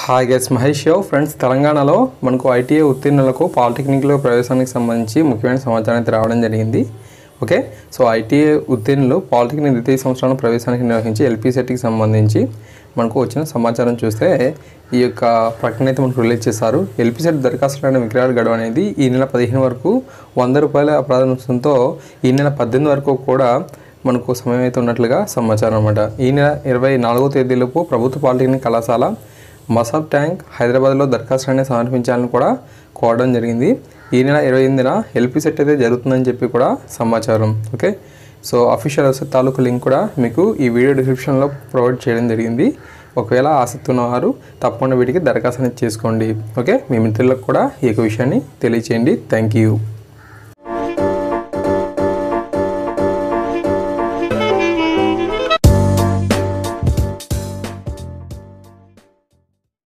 Hi guys, Mahesh friends. తెలంగాణలో మనకు ITI ఉత్తీర్ణులకు పాలిటెక్నిక్లో ప్రవేశానికి సంబంధించి ముఖ్యమైన సమాచారం అయితే రావడం జరిగింది. ఓకే, సో ఐటీఐ ఉత్తీర్ణులు పాలిటెక్నిక్ ద్వితీయ సంవత్సరంలో ప్రవేశానికి నిర్వహించి ఎల్పీ సెట్కి సంబంధించి మనకు వచ్చిన సమాచారం చూస్తే ఈ యొక్క ప్రకటన అయితే మనకు రిలీజ్ చేశారు. ఎల్పీ సెట్ దరఖాస్తులైన విక్రయాల గడువు అనేది ఈ నెల 15 వరకు, ₹100 అపరాధ రుసుంతో ఈ నెల 18 వరకు కూడా మనకు సమయం అయితే ఉన్నట్లుగా సమాచారం అన్నమాట. ఈ నెల 24వ తేదీలోపు ప్రభుత్వ పాలిటెక్నిక్ కళాశాల మసాబ్ ట్యాంక్ హైదరాబాద్లో దరఖాస్తులనే సమర్పించాలని కూడా కోరడం జరిగింది. ఈ నెల 28న ఎల్పీ సెట్ అయితే జరుగుతుందని చెప్పి కూడా సమాచారం. ఓకే, సో అఫీషియల్ వెబ్సైట్ తాలూకు లింక్ కూడా మీకు ఈ వీడియో డిస్క్రిప్షన్లో ప్రొవైడ్ చేయడం జరిగింది. ఒకవేళ ఆసక్తి ఉన్నవారు తప్పకుండా వీటికి దరఖాస్తు అనేది చేసుకోండి. ఓకే, మీ మిత్రులకు కూడా ఈ యొక్క విషయాన్ని తెలియచేయండి. Thank you.